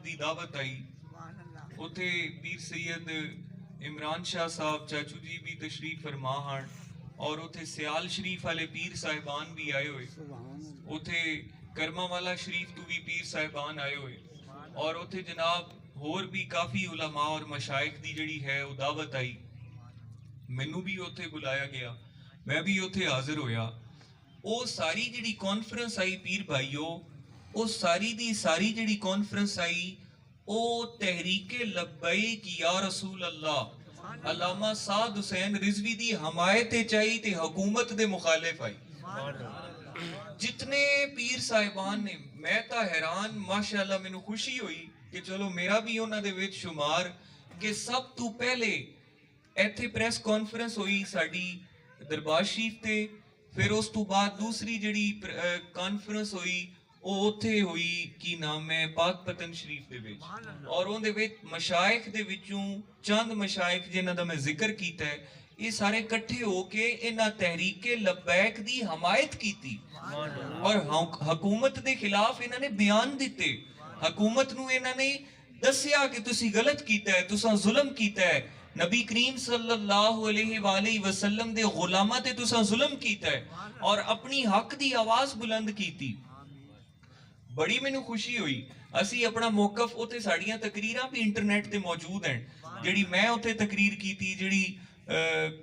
दी दावत आई। उथे पीर सैयद इमरान शाह साहब चाचू जी भी तशरीफ फरमा हन और उथे सियाल शरीफ वाले पीर साहिबान भी आए हुए। उथे करमा वाला शरीफ तो भी पीर साहिबान आए हुए और उथे जनाब होर भी काफ़ी उलमा और मशाइख दी जड़ी है वो दावत आई। मैनू भी उथे बुलाया गया, मैं भी उथे हाजिर होया। वो सारी जड़ी कॉन्फ्रेंस आई पीर भाईओ, वो सारी दी सारी जड़ी कॉन्फ्रेंस आई वो तहरीके लब्बैक या रसूल अल्लाह अल्लामा साद हुसैन रिजवी दी हमायत चाहिए ते हुकूमत दे मुखालिफ आई। जितने पीर साहिबान ने, मैं तो हैरान, माशाअल्लाह मैनू खुशी हुई कि चलो मेरा भी उन्हां दे विच शुमार कि सब तो पहले ਇੱਥੇ ਪ੍ਰੈਸ ਕਾਨਫਰੰਸ ਹੋਈ ਸਾਡੀ ਦਰਬਾਰ ਸ਼ਰੀਫ ਤੇ, ਫਿਰ ਉਸ ਤੋਂ ਬਾਅਦ ਦੂਸਰੀ ਜਿਹੜੀ ਕਾਨਫਰੰਸ ਹੋਈ ਉਹ ਉੱਥੇ ਹੋਈ ਕੀ ਨਾਮ ਹੈ ਪਾਕ ਪਤਨ ਸ਼ਰੀਫ ਦੇ ਵਿੱਚ, ਔਰ ਉਹਦੇ ਵਿੱਚ ਮਸ਼ਾਇਖ ਦੇ ਵਿੱਚੋਂ ਚੰਦ ਮਸ਼ਾਇਖ ਜਿਨ੍ਹਾਂ ਦਾ ਮੈਂ ਜ਼ਿਕਰ ਕੀਤਾ ਹੈ ਇਹ ਸਾਰੇ ਇਕੱਠੇ ਹੋ ਕੇ ਇਹਨਾਂ ਤਹਿਰੀਕੇ ਲਬੈਕ ਦੀ ਹਮਾਇਤ ਕੀਤੀ ਔਰ ਹਕੂਮਤ ਦੇ ਖਿਲਾਫ ਇਹਨਾਂ ਨੇ ਬਿਆਨ ਦਿੱਤੇ। ਹਕੂਮਤ ਨੂੰ ਇਹਨਾਂ ਨੇ ਦੱਸਿਆ ਕਿ ਤੁਸੀਂ ਗਲਤ ਕੀਤਾ ਹੈ, ਤੁਸੀਂ ਜ਼ੁਲਮ ਕੀਤਾ है, नबी करीम सल्लल्लाहु अलैहि वसल्लम दे गुलामां ते तुसां जुल्म कीता है और अपनी हक दी आवाज बुलंद कीती। बड़ी मैनू खुशी हुई। असी अपना मौकफ उते साड़ियां तकरीरां भी इंटरनेट ते मौजूद हैं। जिहड़ी मैं उते तकरीर कीती, जिहड़ी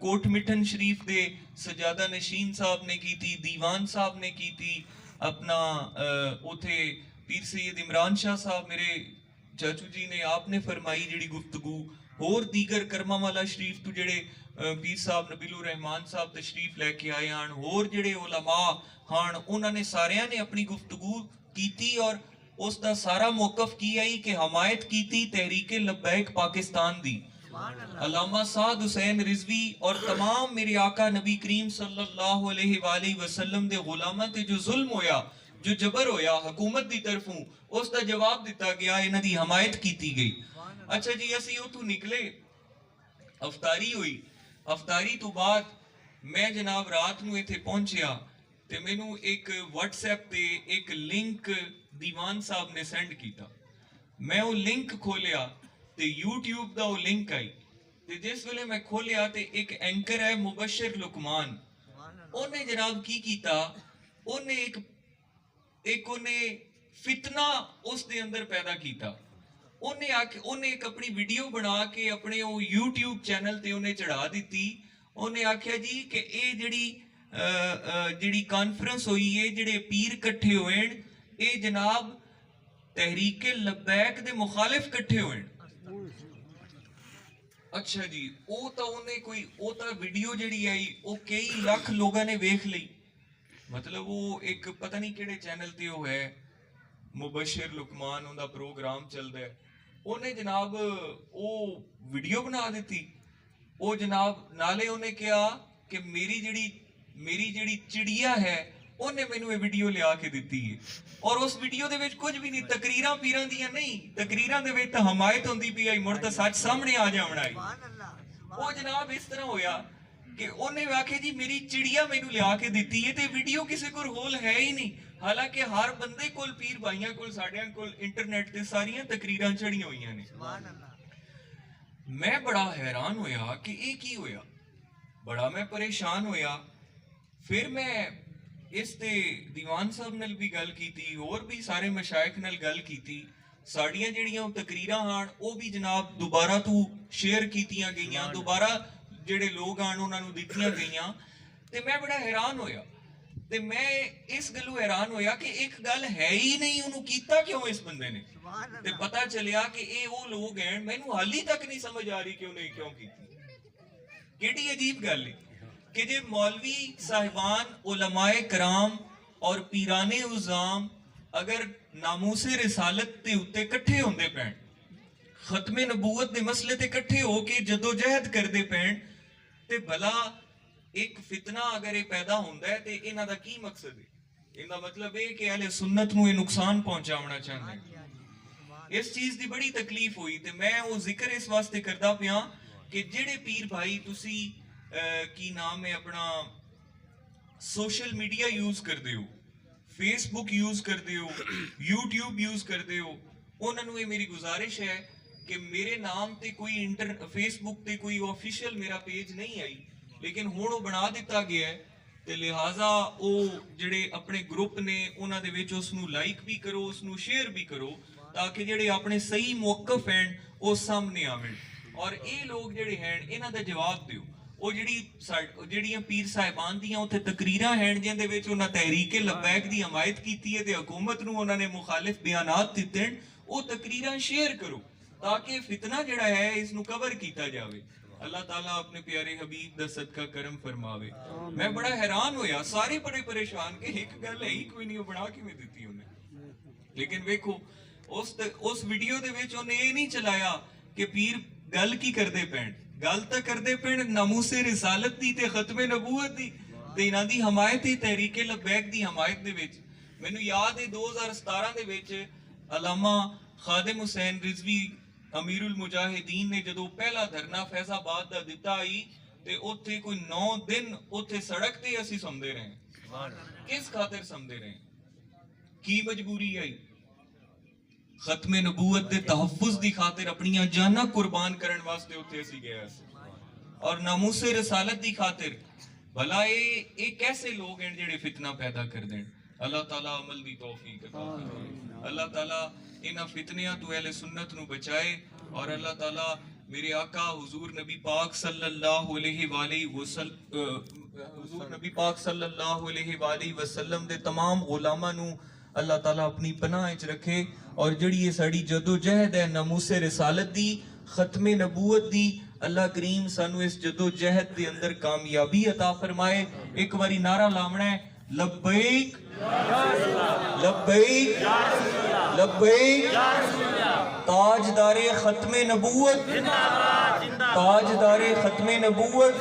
कोट मिठन शरीफ दे सजादा नशीन साहब ने कीती, दीवान साहब ने कीती, अपना उते पीर सैयद इमरान शाह साहब मेरे चाचू जी ने आपने फरमाई जिहड़ी गुफ्तगू, होर दीगर करमा वाला शरीफ तो जेड़े पीर साहब नबीलुर रहमान साहब तशरीफ लैके आए हैं, होर जेड़े उलमा हान उन्होंने सारियां ने अपनी गुफ्तगू कीती और उसका सारा मौकफ की आई कि हमायत कीती तहरीके लब्बैक पाकिस्तान दी। अल्लामा साद हुसैन रिजवी और तमाम मेरे आका नबी करीम सल्लल्लाहु अलैहि वसल्लम दे गुलामां ते जो जुल्म होया, जो जबर होया हुकूमत दी तरफों, उसका जवाब दिता गया, इन्हां दी हमायत कीती गई। अच्छा जी, असी उतों निकले, अफतारी हुई। अफतारी तो बाद मैं जनाब रात नूं इत्थे पहुंचिया ते मैनू एक व्हाट्सएप पे एक लिंक दीवान साहब ने सेंड किया। मैं वो लिंक खोलिया ते यूट्यूब दा वो लिंक आई ते जिस वेले मैं खोलिया ते एक एंकर है मुबशर लुकमान, उन्हें जनाब की कीता, उन्हें एक फितना उस दे अंदर पैदा किया। उन्हें एक अपनी वीडियो बना के अपने वो यूट्यूब चैनल ते उन्हें चढ़ा दी। उन्हें आख्या जी कि ये जिहड़ी कॉन्फ्रेंस हुई है, जिहड़े पीर इकट्ठे होए, ये जनाब तहरीके लब्बैक दे मुखालिफ इकट्ठे होए। अच्छा जी, वो तो उन्हें कोई वो तो वीडियो जिहड़ी आई वो कई लाख लोगों ने वेख ली। मतलब वो एक पता नहीं किहड़े चैनल ते वो है मुबशर लुकमान, उनका प्रोग्राम चलता है, उन्हें जनाब वो वीडियो बना दी। वो जनाब नाले उन्हें कहा कि मेरी जिहड़ी चिड़िया है उन्हें मैनू ये वीडियो लिया के दी है और उस वीडियो दे विच कुछ भी नहीं, तकरीरां पीरां दियां नहीं, तकरीरां दे विच तां हमायत होंदी पई आई, मुड़ तां सच सामने आ जावना है। वो जनाब इस तरह होया कि उन्हें आखे जी मेरी चिड़िया मैनू लिया के दी है, तो वीडियो किसी को होल है ही नहीं। हालांकि हर बंदे कोल पीर भाइयों कोल साडियां कोल इंटरनेट ते सारियां तकरीरां चढ़ियां होईयां ने। मैं बड़ा हैरान होया कि ये की होया, बड़ा मैं परेशान होया। फिर मैं इस ते दीवान साहब नाल भी गल कीती, और भी सारे मशाइख नाल गल कीती। साडियां जिहड़ियां तकरीरां हान वो भी जनाब दोबारा तो शेयर कीतियां गईयां, दोबारा जिहड़े लोग आन उन्हां नूं दित्तियां गईयां। ते मैं बड़ा हैरान होया ते मैं इस गल्लों हैरान होया कि एक गल है ही नहीं, उन्होंने कीता क्यों इस बंदे ने। ते पता चलिया कि ये वो लोग हैं, मैनू हाली तक नहीं समझ आ रही कि उन्हें क्यों की। केड़ी अजीब गल है कि जे मौलवी साहिबान उलमाए कराम और पीराने उज़ाम अगर नामूसे रिसालत के उत्ते इकट्ठे होंदे पैण, खत्मे नबूवत के मसले ते इकट्ठे होके जदोजहद करते पैण, ते भला एक फितना अगर ये पैदा होंदा है तो इन्हां दा की मकसद है? इनका मतलब है कि अहले सुन्नत नूं नुकसान पहुंचाना चाहते हैं। इस चीज की बड़ी तकलीफ हुई तो मैं वो जिक्र इस वास्ते करदा पिया कि जेड़े पीर भाई तुसी की नाम है अपना सोशल मीडिया यूज करते हो, फेसबुक यूज करते हो, यूट्यूब यूज करते हो, उन्होंने ये मेरी गुजारिश है कि मेरे नाम ते कोई फेसबुक ते कोई ऑफिशियल मेरा पेज नहीं आई, लेकिन हुण वो बना दिता गया है, ते लिहाजा वो जिहड़े अपने ग्रुप ने उन्हां दे विच उसनू लाइक भी करो, उसनू शेयर भी करो, ताकि जिहड़े अपने सही मौकफ हैं वो सामने आवें। और ये लोग जिहड़े हैं इन्हां दा जवाब दिओ। वो ਜਿਹੜੀਆਂ ਪੀਰ ਸਾਹਿਬਾਨ ਦੀਆਂ ਉੱਥੇ ਤਕਰੀਰਾਂ ਹਨ ਜਿੰਦੇ ਵਿੱਚ ਉਹਨਾਂ ਤਹਿਰੀਕੇ ਲਬੈਕ ਦੀ ਹਮਾਇਤ ਕੀਤੀ ਹੈ ਤੇ ਹਕੂਮਤ ਨੂੰ ਉਹਨਾਂ ਨੇ ਮੁਖਾਲਿਫ ਬਿਆਨਾਤ ਦਿੱਤੇ ਹਨ, ਉਹ ਤਕਰੀਰਾਂ ਸ਼ੇਅਰ ਕਰੋ ताकि फितना जड़ा है इसनू कवर किया जाए। अल्लाह ताला अपने प्यारे हबीब दा सदका करम फरमावे। मैं बड़ा हैरान होया, सारे बड़े परेशान कि एक गल है ही कोई नहीं बना किवें दित्ती उन्हें, लेकिन वेखो उस वीडियो दे विच उन्हें ये नहीं चलाया कि पीर गल की करदे पैण, गल तां करदे पैण नामूसे रिसालत दी ते खत्मे नबूवत दी ते इन्हां दी हमायत ही तहरीके लबैक दी हमायत दे विच। मैनूं याद है 2017 दे विच अलामा खादिम हुसैन रिजवी अमीरुल मुजाहिदीन ने जो पहला धरना फैजाबाद दा दिता आई ते उत्थे कोई 9 दिन उत्थे सड़क ते असी समझे रहे। किस खातिर समझे रहे? की मजबूरी आई? खत्मे नबूवत दे तहफ्फुज दी खातिर अपनी जाना कुर्बान करन वास्ते उत्थे असी गए और नामूसे रिसालत दी खातिर। भला ये कैसे लोग हैं जिहड़े फितना पैदा कर दें? अल्लाह ताला अमल दी तौफीक अता फरमाए। अल्लाह ताला इन्हां फितनियां तो अहले सुन्नत नू बचाए और अल्लाह ताला मेरे आका हुजूर नबी पाक सल्लल्लाहु अलैहि वसल्लम दे तमाम गुलामां नू अल्लाह ताला अपनी पनाह विच रखे और जिहड़ी ये साडी जदोजहद है नामूसे रिसालत दी, खत्मे नबूवत दी, अल्लाह करीम सानू इस जदोजहद दे अंदर कामयाबी अता फरमाए। एक बारी नारा लावना है, लब्बैक लब्बैक लब्बैक, ताजदारे खत्मे नबूवत ताजदारे खत्मे नबूवत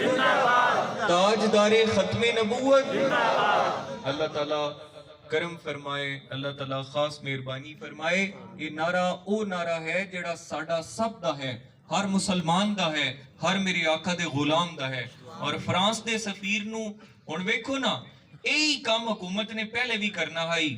ताजदारे खत्मे नबूवत। अल्लाह ताला करम फरमाए, अल्लाह ताला खास मेहरबानी फरमाए। ये नारा ओ नारा है जिहड़ा साडा सब दा है, हर मुसलमान दा है, हर मेरे आका दे गुलाम दा है। और फ्रांस दे सफीर नू हुण वेखो ना, यही काम हुकूमत ने पहले भी करना है,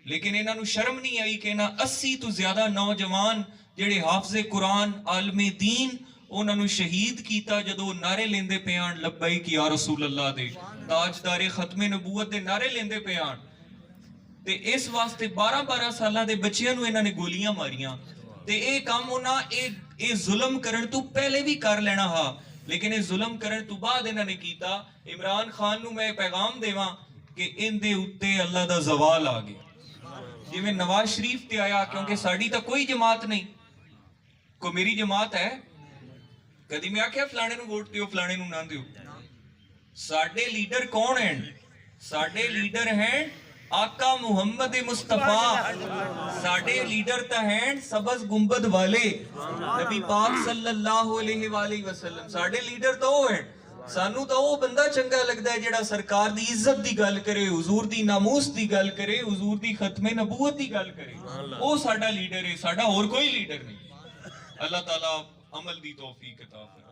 लेकिन इन्हां नू शर्म नहीं आई कि इन्हां 80 तो ज्यादा नौजवान जिहड़े हाफिज़े कुरान आलमे दीन उन्हां नू शहीद कीता जदों नारे लेंदे पे आन लब्बैक या रसूल अल्लाह दे, ताजदारे खत्मे नबूवत दे नारे लेंदे पे आन। ते इस वास्ते 12-12 सालां दे बच्चियां नू इन्हां ने गोलियां मारियां ते ये काम उन्हां ये जुल्म करन तो पहले भी कर लेना हा, लेकिन ये जुल्म करन तो बाद इन्हां ने कीता। इमरान खान नू मैं पैगाम देवां कि इनदे उत्ते अल्लाह दा जवाल आ गया, जिवें नवाज शरीफ ते आया, क्योंकि साडी तां कोई जमात नहीं, को मेरी जमात है। कदी मैं आख्या फलाणे नू वोट दिओ फलाणे नू ना दिओ। साडे लीडर कौन हैं? साडे लीडर हैं आका मुहम्मद मुस्तफा। साडे लीडर तां हैं सबज गुंबद वाले नबी पाक सल्लल्लाहु अलैहि वसल्लम। साडे लीडर तां ओह हैं। सानू तो वो बंदा चंगा लगता है जिहड़ा सरकार दी इज्जत दी गल करे, हुजूर दी नामूस दी गल करे, हुजूर दी खत्मे नबूवत दी गल करे, वो साडा लीडर है, साडा और कोई लीडर नहीं। अल्लाह ताला अमल दी तौफीक अता फरमाए।